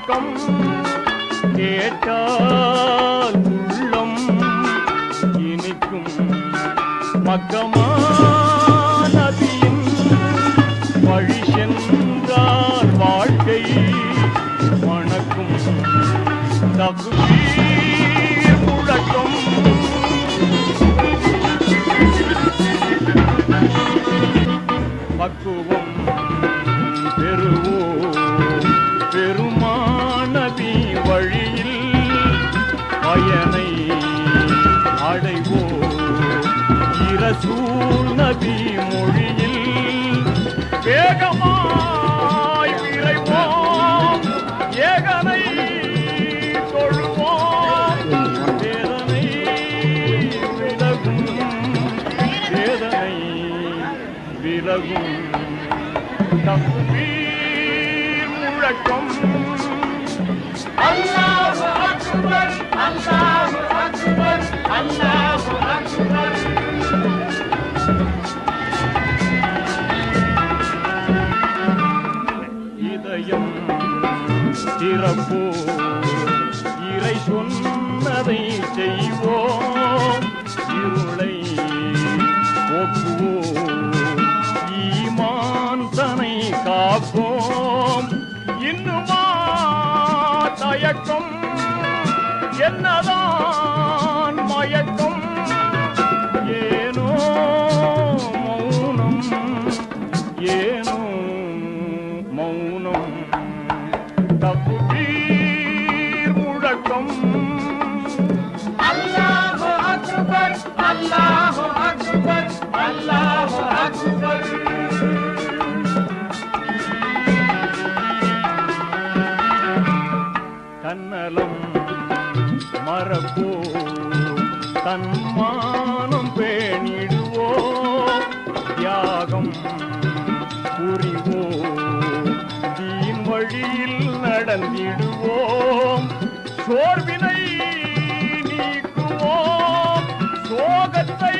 முழக்கம் கேட்டால் உள்ளம் இனிக்கும் மக்கமா நபியின் வழி சென்றால் வாழ்க்கை வணக்கும் தக்பீர் முழக்கம் பக்குவம் பெறுவோம் பெருமானபி வழியில் பயனை அடைவோம் இரசூல் நபி மொழியில் வேகமாய் விரைவோம் ஏகனை தொழுவோம் வேதனை விலகும் வேதனை விலகும் தக்பீர் முழக்கம் அல்லாஹு அக்பர் அல்லாஹு அக்பர் அல்லாஹு அக்பர் இதயம் திறப்போ இறை சொன்னதை செய்வோம் இருளை போக்குவோம் ஈமான் தனை காப்போம் இன்னுமா தயக்கம் என்னதான் மயக்கம் ஏனோ மௌனம் ஏனோ மௌனம் தக்பீர் முழக்கம் அல்லாஹு அக்பர் அல்லாஹு அக்பர் அல்லாஹு அக்பர் தன்னலம் மறப்போ தன்மானம் பேணிடுவோம் தியாகம் புரிவோம் தீன் வழியில் நடந்திடுவோம் சோர்வினை நீக்குவோம் சோகத்தை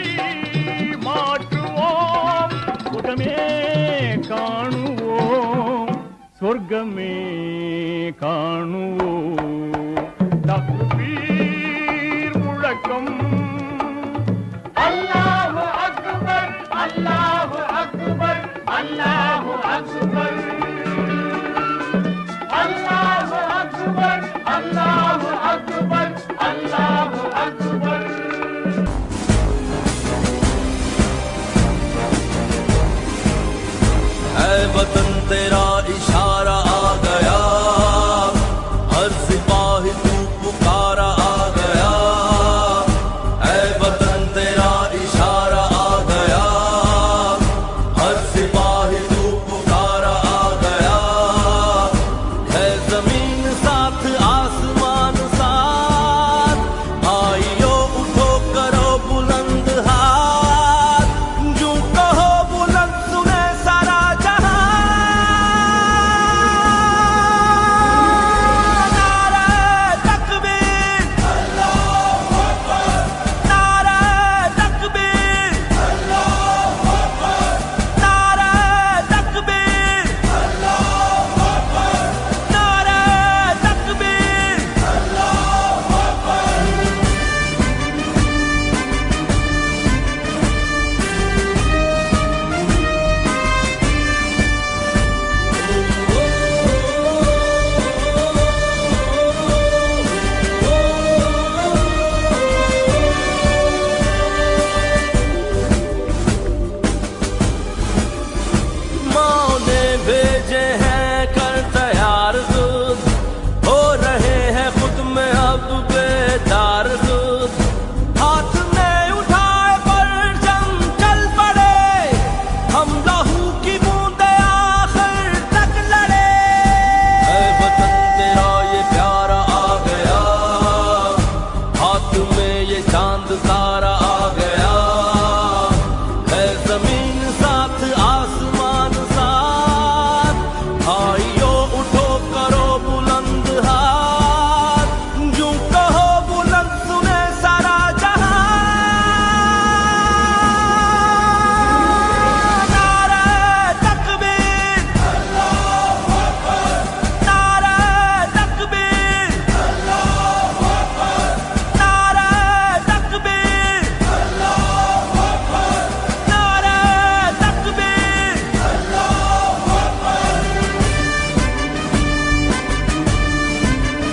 மாற்றுவோம் சுகமே காணுவோம் சொர்க்கமே காணுவோம்